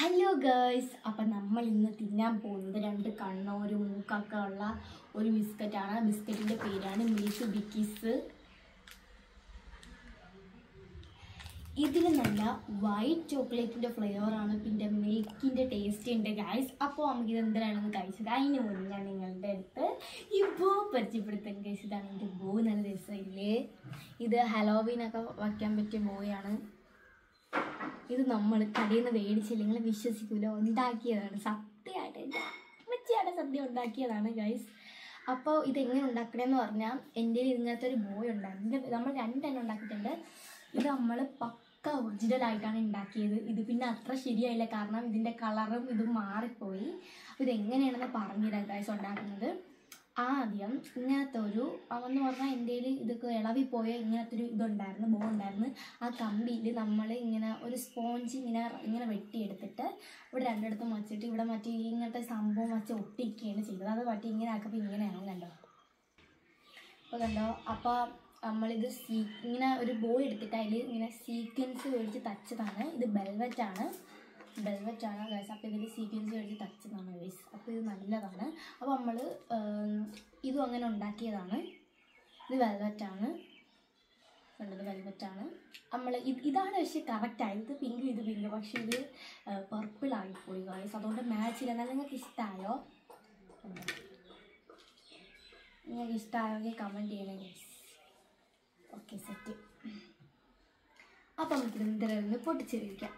Hello girls, അപ്പം നമ്മൾ ഇന്ന് തിന്നാൻ പോകുന്നത് രണ്ട് കണ്ണോ ഒരു മൂക്കൊക്കെ ഉള്ള ഒരു ബിസ്ക്കറ്റാണ്. ബിസ്ക്കറ്റിൻ്റെ പേരാണ് മിൽക്ക് ബിക്കീസ്. ഇതിൽ നല്ല വൈറ്റ് ചോക്ലേറ്റിൻ്റെ ഫ്ലേവറാണ്, പിന്നെ മിൽക്കിൻ്റെ ടേസ്റ്റ് ഉണ്ട് ഗൈസ്. അപ്പോൾ നമുക്കിത് എന്തിനാണെന്ന് കഴിച്ചത്. അതിന് മുന്നേ ഞാൻ നിങ്ങളുടെ അടുത്ത് ഈ ബോ പരിചയപ്പെടുത്താൻ കഴിച്ചതാണ്. എൻ്റെ ബോ നല്ല രസമില്ലേ? ഇത് ഹലോവീനൊക്കെ വയ്ക്കാൻ പറ്റിയ ബോയാണ്. ഇത് നമ്മൾ കടയിൽ നിന്ന് മേടിച്ചില്ല, നിങ്ങൾ വിശ്വസിക്കില്ല, ഉണ്ടാക്കിയതാണ്. സത്യമായിട്ട് എൻ്റെ അമ്മച്ചിയാണ് സദ്യ ഉണ്ടാക്കിയതാണ് ഗൈസ്. അപ്പോൾ ഇതെങ്ങനെ ഉണ്ടാക്കണമെന്ന് പറഞ്ഞാൽ എൻ്റെ ഇങ്ങനത്തെ ഒരു ബോയ് ഉണ്ടായിരുന്നു. നമ്മൾ രണ്ടെണ്ണം ഉണ്ടാക്കിയിട്ടുണ്ട്. ഇത് നമ്മൾ പക്ക ഒറിജിനലായിട്ടാണ് ഉണ്ടാക്കിയത്. ഇത് പിന്നെ അത്ര ശരിയായില്ല, കാരണം ഇതിൻ്റെ കളറും ഇതും മാറിപ്പോയി. അപ്പോൾ ഇതെങ്ങനെയാണെന്ന് പറഞ്ഞുതരാം ഗൈസ് ഉണ്ടാക്കുന്നത്. ആദ്യം ഇങ്ങനത്തെ ഒരു എന്ന് പറഞ്ഞാൽ എൻ്റെ ഇതൊക്കെ ഇളവിപ്പോയ ഇങ്ങനത്തെ ഒരു ഇതുണ്ടായിരുന്നു, ബോ ഉണ്ടായിരുന്നു. ആ കമ്പിയിൽ നമ്മൾ ഇങ്ങനെ ഒരു സ്പോഞ്ച് ഇങ്ങനെ വെട്ടിയെടുത്തിട്ട് ഇവിടെ രണ്ടിടത്തും വച്ചിട്ട് ഇവിടെ മറ്റേ ഇങ്ങനത്തെ സംഭവം വച്ച് ഒട്ടിക്കുകയാണ് ചെയ്തത്. അത് മറ്റേ ഇങ്ങനെ ആക്കുമ്പോൾ ഇങ്ങനെയാണ്, കണ്ടോ? അപ്പോൾ കണ്ടോ? അപ്പോൾ നമ്മളിത് ഇങ്ങനെ ഒരു ബോ എടുത്തിട്ട് അതിൽ ഇങ്ങനെ സീക്വൻസ് മേടിച്ച് തച്ചതാണ്. ഇത് വെൽവെറ്റാണ് ഗൈസ്. അപ്പോൾ ഇതിൽ സീക്വൻസ് മേടിച്ച് തച്ചതാണ് ഗൈസ്. അപ്പോൾ ഇത് നല്ലതാണ്. അപ്പോൾ നമ്മൾ ഇതും അങ്ങനെ ഉണ്ടാക്കിയതാണ്. ഇത് വെൽവെറ്റാണ്, കണ്ടത് വെൽവെറ്റാണ്. നമ്മൾ ഇതാണ് പക്ഷേ കറക്റ്റായി. ഇത് പിങ്ക്, പക്ഷേ ഇത് പർപ്പിളായിപ്പോയി ഗൈസ്, അതുകൊണ്ട് മാച്ച് ഇല്ല. എന്നാൽ നിങ്ങൾക്ക് ഇഷ്ടമായോ? നിങ്ങൾക്ക് ഇഷ്ടമായെങ്കിൽ കമൻറ്റ് ചെയ്യണേ ഗൈസ്. Okay, set. അപ്പം നമുക്കിത് എന്തെങ്കിലും പൊട്ടിച്ച് കഴിക്കാം.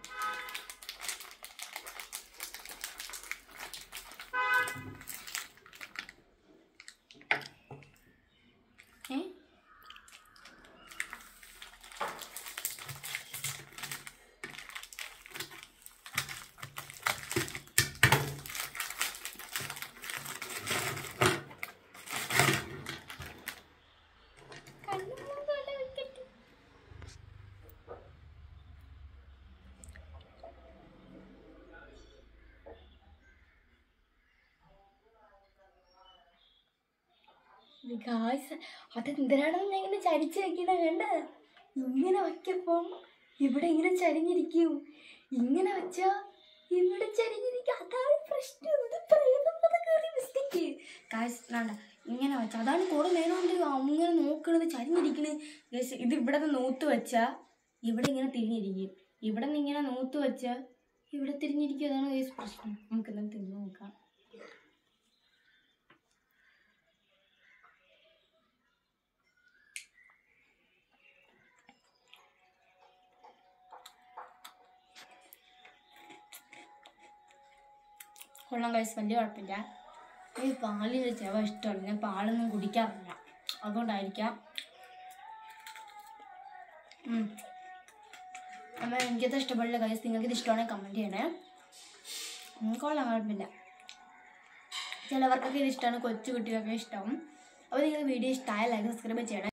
ഗായ്സ്, അതെന്തിനാണെന്ന് ഞാൻ ഇങ്ങനെ ചരിച്ച് വെക്കണ കണ്ട. ഇങ്ങനെ വയ്ക്കപ്പം ഇവിടെ ഇങ്ങനെ ചരിഞ്ഞിരിക്കും, ഇങ്ങനെ വെച്ചാൽ ഇവിടെ ചരിഞ്ഞിരിക്കും. അതാണ് പ്രശ്നം. ബിസ്ക്കറ്റ് ഗായ്സ് വേണ്ട, ഇങ്ങനെ വെച്ചാൽ അതാണ് കുറേ നേരം കൊണ്ട് അങ്ങനെ നോക്കണത്, ചരിഞ്ഞിരിക്കണത് ഗായ്സ്. ഇത് ഇവിടെ നിന്ന് നൂത്ത് വെച്ചാൽ ഇവിടെ ഇങ്ങനെ തിരിഞ്ഞിരിക്കും, ഇവിടെ നിന്ന് ഇങ്ങനെ നൂത്ത് വെച്ചാൽ ഇവിടെ തിരിഞ്ഞിരിക്കും. അതാണ് ഗായ്സ് പ്രശ്നം. നമുക്കെല്ലാം തിരിഞ്ഞ് നോക്കാം. കൊള്ളാം ഗൈസ്, വലിയ കുഴപ്പമില്ല. ഈ പാലിൻ്റെ ചെവ ഇഷ്ടമല്ല, ഞാൻ പാലൊന്നും കുടിക്കാറില്ല, അതുകൊണ്ടായിരിക്കാം. എന്നാൽ എനിക്കത് ഇഷ്ടപ്പെടില്ല ഗൈസ്. നിങ്ങൾക്കിത് ഇഷ്ടമാണെങ്കിൽ കമൻറ്റ് ചെയ്യണേ. കൊള്ളാം, കുഴപ്പമില്ല. ചിലവർക്കൊക്കെ ഇത് ഇഷ്ടമാണ്, കൊച്ചു കുട്ടികൾക്ക് ഇഷ്ടമാവും. അപ്പോൾ നിങ്ങൾ വീഡിയോ ഇഷ്ടമായ ലൈക്ക് സബ്സ്ക്രൈബ് ചെയ്യണം.